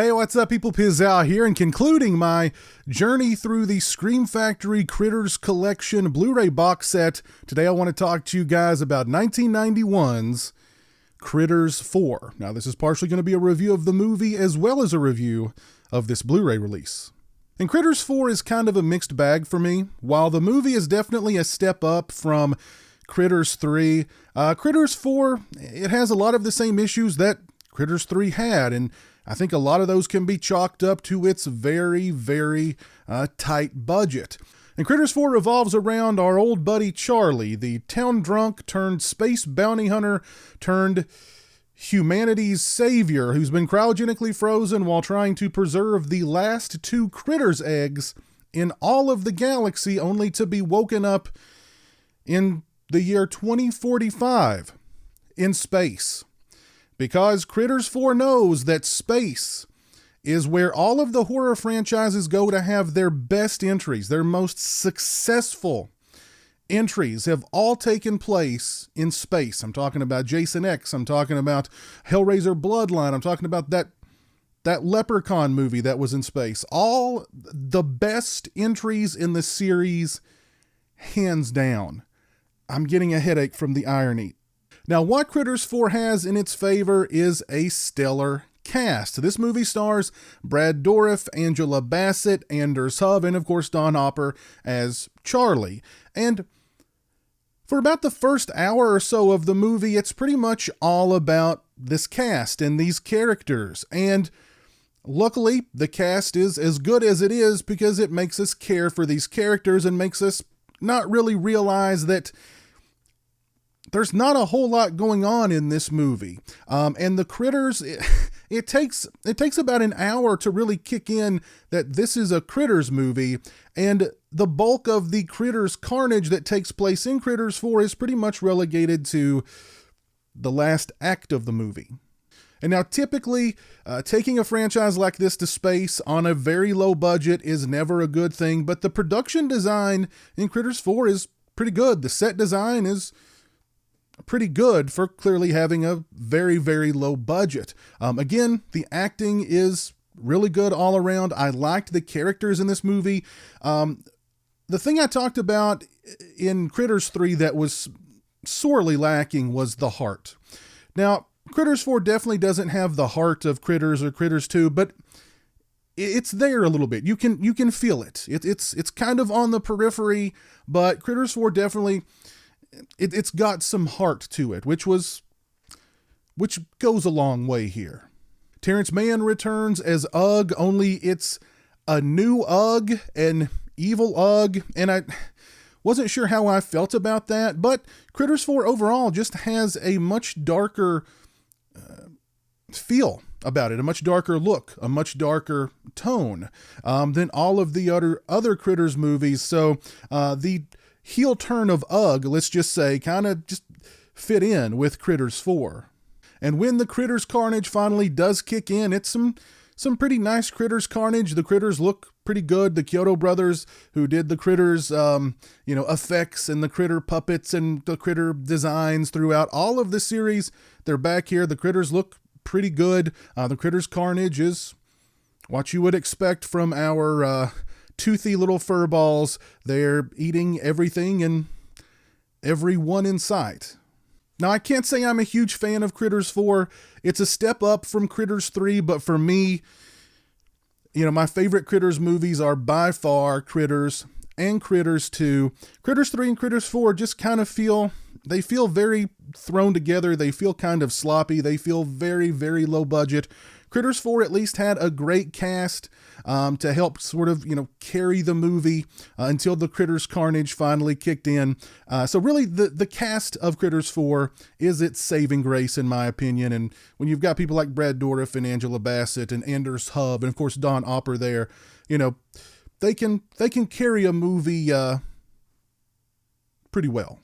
Hey, what's up, people? Pizzao here, and concluding my journey through the Scream Factory Critters Collection Blu-ray box set. Today I want to talk to you guys about 1991's Critters 4. Now, this is partially going to be a review of the movie as well as a review of this Blu-ray release. And Critters 4 is kind of a mixed bag for me. While the movie is definitely a step up from Critters 3, Critters 4, it has a lot of the same issues that Critters 3 had, and I think a lot of those can be chalked up to its very tight budget. And Critters 4 revolves around our old buddy Charlie, the town drunk turned space bounty hunter turned humanity's savior who's been cryogenically frozen while trying to preserve the last two critters' eggs in all of the galaxy, only to be woken up in the year 2045 in space. Because Critters 4 knows that space is where all of the horror franchises go to have their best entries. Their most successful entries have all taken place in space. I'm talking about Jason X. I'm talking about Hellraiser Bloodline. I'm talking about that Leprechaun movie that was in space. All the best entries in the series, hands down. I'm getting a headache from the irony. Now, what Critters 4 has in its favor is a stellar cast. This movie stars Brad Dourif, Angela Bassett, Anders Hove, and of course Don Hopper as Charlie. And for about the first hour or so of the movie, it's pretty much all about this cast and these characters. And luckily, the cast is as good as it is because it makes us care for these characters and makes us not really realize that there's not a whole lot going on in this movie. And the critters, it takes about an hour to really kick in that this is a Critters movie. And the bulk of the Critters carnage that takes place in Critters 4 is pretty much relegated to the last act of the movie. And now typically, taking a franchise like this to space on a very low budget is never a good thing. But the production design in Critters 4 is pretty good. The set design is pretty good for clearly having a very low budget. Again, the acting is really good all around. I liked the characters in this movie. The thing I talked about in Critters 3 that was sorely lacking was the heart. Now, Critters 4 definitely doesn't have the heart of Critters or Critters 2, but it's there a little bit. You can feel it. It's kind of on the periphery, but Critters 4 definitely, it's got some heart to it, which goes a long way here. Terrence Mann returns as Ugg, only it's a new Ugg, an evil Ugg, and I wasn't sure how I felt about that, but Critters 4 overall just has a much darker feel about it, a much darker look, a much darker tone than all of the other Critters movies. So the heel turn of Ugg, let's just say, kind of just fit in with Critters 4. And when the Critters carnage finally does kick in, it's some pretty nice Critters carnage. The Critters look pretty good. The Kyoto brothers who did the Critters, effects and the Critter puppets and the Critter designs throughout all of the series, they're back here. The Critters look pretty good. The Critters carnage is what you would expect from our toothy little fur balls. They're eating everything and everyone in sight. Now, I can't say I'm a huge fan of Critters 4. It's a step up from Critters 3, but for me, my favorite Critters movies are by far Critters and Critters 2. Critters 3 and Critters 4 just kind of feel very thrown together. They feel kind of sloppy. They feel very low budget. Critters 4 at least had a great cast to help sort of, carry the movie until the Critters carnage finally kicked in. So really the cast of Critters 4 is its saving grace, in my opinion. And when you've got people like Brad Dourif and Angela Bassett and Anders Hove and of course Don Hopper there, they can carry a movie pretty well.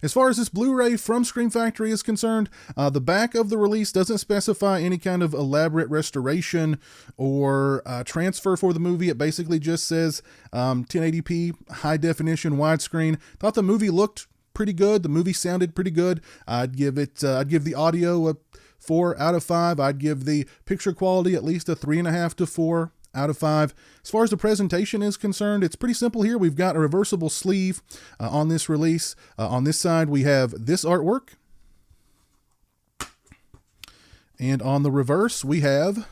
As far as this Blu-ray from Scream Factory is concerned, the back of the release doesn't specify any kind of elaborate restoration or transfer for the movie. It basically just says 1080p, high definition, widescreen. Thought the movie looked pretty good. The movie sounded pretty good. I'd give the audio a 4 out of 5. I'd give the picture quality at least a 3.5 to 4 out of 5. As far as the presentation is concerned, it's pretty simple here. We've got a reversible sleeve on this release. On this side, we have this artwork. And on the reverse, we have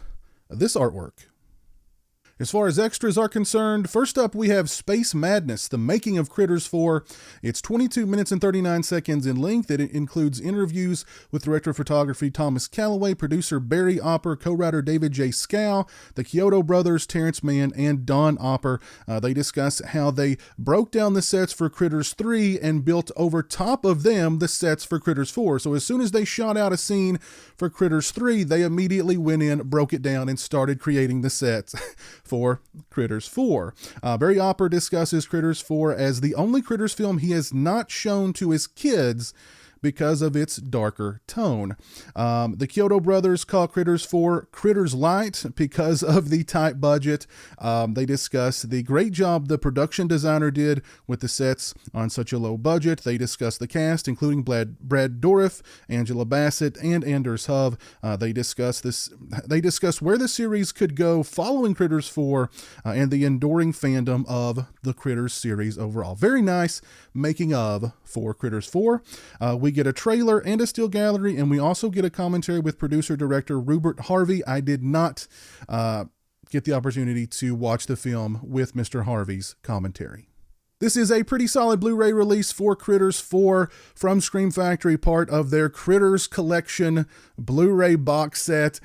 this artwork. As far as extras are concerned, first up we have Space Madness, the making of Critters 4. It's 22 minutes and 39 seconds in length. It includes interviews with director of photography Thomas Calloway, producer Barry Opper, co-writer David J. Scow, the Kyoto brothers Terrence Mann, and Don Opper. They discuss how they broke down the sets for Critters 3 and built over top of them the sets for Critters 4. So as soon as they shot out a scene for Critters 3, they immediately went in, broke it down, and started creating the sets for Critters 4. Barry Opper discusses Critters 4 as the only Critters film he has not shown to his kids because of its darker tone. The Kyoto brothers call Critters 4 Critters Light because of the tight budget. They discuss the great job the production designer did with the sets on such a low budget. They discuss the cast, including Brad Dourif, Angela Bassett, and Anders Hove. They discuss where the series could go following Critters 4 and the enduring fandom of the Critters series overall. Very nice making of for Critters 4. We get a trailer and a still gallery, and we also get a commentary with producer-director Rupert Harvey. I did not get the opportunity to watch the film with Mr. Harvey's commentary. This is a pretty solid Blu-ray release for Critters 4 from Scream Factory, part of their Critters Collection Blu-ray box set.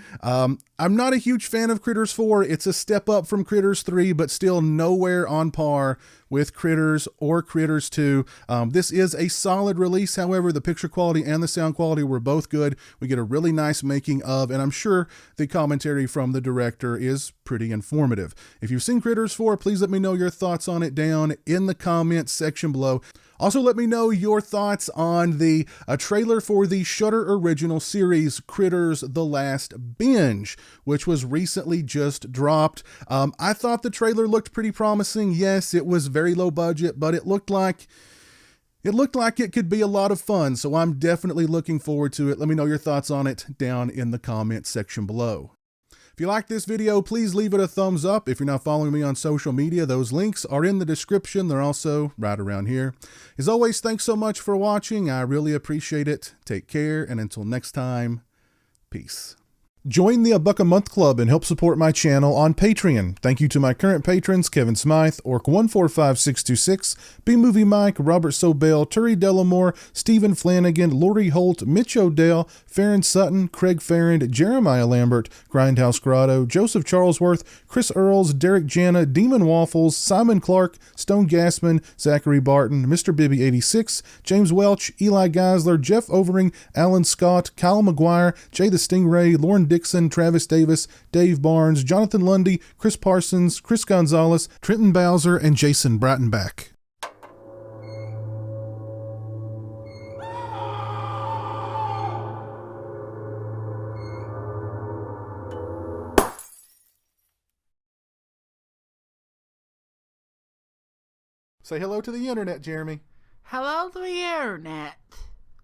I'm not a huge fan of Critters 4. It's a step up from Critters 3, but still nowhere on par with Critters or Critters 2. This is a solid release. However, the picture quality and the sound quality were both good. We get a really nice making of, and I'm sure the commentary from the director is pretty informative. If you've seen Critters 4, please let me know your thoughts on it down in the comments section below. Also, let me know your thoughts on the trailer for the Shudder original series, Critters: The Last Binge, which was recently just dropped. I thought the trailer looked pretty promising. Yes, it was very low budget, but it looked like it could be a lot of fun, so I'm definitely looking forward to it. Let me know your thoughts on it down in the comments section below. If you like this video, please leave it a thumbs up. If you're not following me on social media, those links are in the description. They're also right around here. As always, thanks so much for watching. I really appreciate it. Take care, and until next time, peace. Join the A Buck a Month Club and help support my channel on Patreon. Thank you to my current patrons, Kevin Smythe, Orc145626, B-Movie Mike, Robert Sobel, Turi Delamore, Stephen Flanagan, Lori Holt, Mitch Odell, Farron Sutton, Craig Farrand, Jeremiah Lambert, Grindhouse Grotto, Joseph Charlesworth, Chris Earls, Derek Jana, Demon Waffles, Simon Clark, Stone Gassman, Zachary Barton, Mr. Bibby86, James Welch, Eli Geisler, Jeff Overing, Alan Scott, Kyle McGuire, Jay the Stingray, Lauren Dixon, Travis Davis, Dave Barnes, Jonathan Lundy, Chris Parsons, Chris Gonzalez, Trenton Bowser, and Jason Brattenbach. Say hello to the internet, Jeremy. Hello to the internet.